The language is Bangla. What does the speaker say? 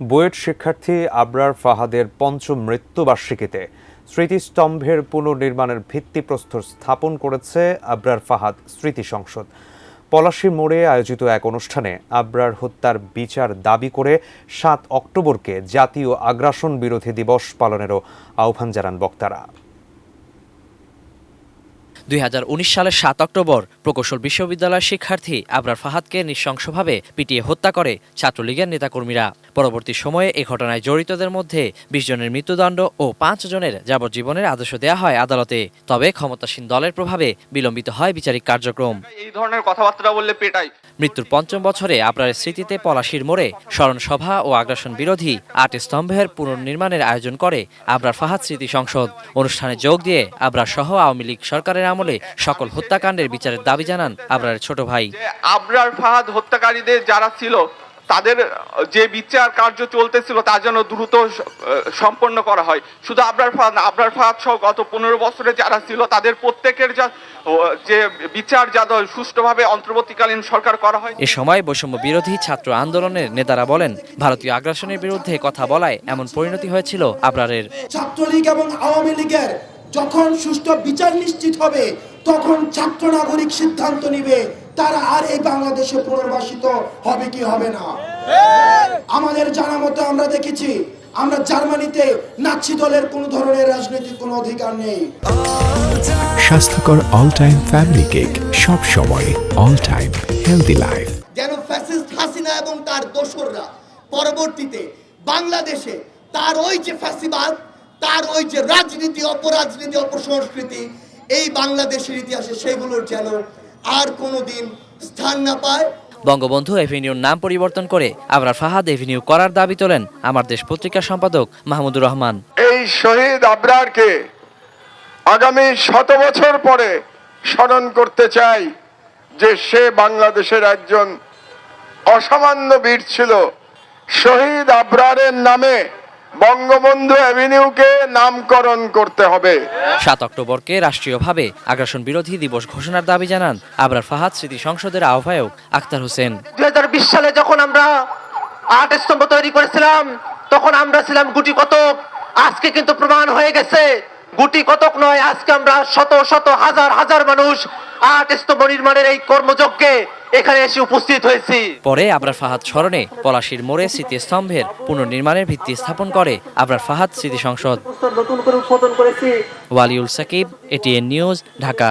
বুয়েট শিক্ষার্থী আবরার ফাহাদের পঞ্চম মৃত্যুবার্ষিকীতে স্মৃতিস্তম্ভের পুনর্নির্মাণের ভিত্তিপ্রস্তর স্থাপন করেছে আবরার ফাহাদ স্মৃতি সংসদ। পলাশী মোড়ে আয়োজিত এক অনুষ্ঠানে আবরার হত্যার বিচার দাবি করে ৭ অক্টোবরকে জাতীয় আগ্রাসন বিরোধী দিবস পালনেরও আহ্বান জানান বক্তারা। ২০১৯ সালের ৭ অক্টোবর প্রকৌশল বিশ্ববিদ্যালয়ের শিক্ষার্থী আবরার ফাহাদকে নৃশংসভাবে পিটিয়ে হত্যা করে ছাত্রলীগের নেতাকর্মীরা। পরবর্তী সময়ে এ ঘটনায় জড়িতদের মধ্যে ২০ জনের মৃত্যুদণ্ড ও ৫ জনের যাবজ্জীবনের আদেশ দেওয়া হয় আদালতে। তবে ক্ষমতাসীন দলের প্রভাবে বিলম্বিত হয় বিচারিক কার্যক্রম। এই ধরনের কথাবার্তা বললে পেটাই। মৃত্যুর পঞ্চম বছরে আবরারের স্মৃতিতে পলাশীর মোড়ে স্মরণ সভা ও আগ্রাসন বিরোধী ৮ স্তম্ভের পুনর্নির্মাণের আয়োজন করে আবরার ফাহাদ স্মৃতি সংসদ। অনুষ্ঠানে যোগ দিয়ে আবরার সহ আওয়ামী লীগ সরকারের আমলে সকল হত্যাকাণ্ডের বিচারের দাবি জানান আবরারের ছোট ভাই। আবরার ফাহাদ হত্যাকারীদের যারা ছিল তাদের যে বিচার কার্য চলতেছিল তা যেন দ্রুত সম্পন্ন করা হয়। শুধু আবরার ফাহাদ সহ গত ১৫ বছরে যারা ছিল তাদের প্রত্যেকের যে বিচার যাতে সুষ্ঠুভাবে অন্তর্বর্তীকালীন সরকার করা হয়। এ সময় বৈষম্য বিরোধী ছাত্র আন্দোলনের নেতারা বলেন, ভারতীয় আগ্রাসনের বিরুদ্ধে কথা বলায় এমন পরিণতি হয়েছিল আবরারের। ছাত্রলীগ এবং আওয়ামী লীগের যখন সুষ্ঠু বিচার নিশ্চিত হবে তখন ছাত্র নাগরিক সিদ্ধান্ত নিবে তারা আর এই বাংলাদেশে পুনর্বাসিত হবে কি হবে না। আমাদের জানা মতো আমরা দেখেছি আমরা জার্মানিতে নাৎসি দলের কোন ধরনের রাজনৈতিক কোনো অধিকার নেই। স্বাস্থ্যকর অল টাইম ফ্যামিলি কেক, সব সময় অল টাইম হেলদি লাইফ। যেন ফ্যাসিস্ট হাসিনা এবং তার দোসররা পরবর্তীতে বাংলাদেশে তার ওই যে ফ্যাসিবাদ, তার ওই যে রাজনীতি, অপরাজনীতি, অপসংস্কৃতি এই বাংলাদেশের ইতিহাসে সেগুলোর যেন আর কোনোদিন স্থান না পায়। বঙ্গবন্ধু এভিনিউর নাম পরিবর্তন করে আবরার ফাহাদ এভিনিউ করার দাবি তোলেন আমার দেশ পত্রিকার সম্পাদক মাহমুদুর রহমান। এই শহীদ আবরারকে আগামী ১০০ বছর পরে স্মরণ করতে চাই যে সে বাংলাদেশের একজন অসামান্য বীর ছিল। শহীদ আবরারের নামে বঙ্গবন্ধু এভিনিউকে নামকরণ করতে হবে। ৭ অক্টোবরকে রাষ্ট্রীয়ভাবে আগ্রাসন বিরোধী দিবস ঘোষণার দাবি জানান আবরার ফাহাদ স্মৃতি সংসদের আহ্বায়ক আক্তার হোসেন। ২০২০ সালে যখন আমরা ৮ স্তম্ভ তৈরি করেছিলাম তখন আমরা ছিলাম গুটি কতক। আজকে কিন্তু প্রমাণ হয়ে গেছে গুটি কতক নয়, আজকে আমরা শত শত হাজার হাজার মানুষ ৮ স্তম্ভ নির্মাণের এই কর্মযজ্ঞে এখানে এসে উপস্থিত হয়েছি। পরে আবরার ফাহাদ স্মরণে পলাশীর মোড়ে স্মৃতিস্তম্ভের পুনর্নির্মাণের ভিত্তি স্থাপন করে আবরার ফাহাদ স্মৃতি সংসদ। নতুন করে উদ্বোধন করেছি। Waliul Sakib, ATN news, Dhaka.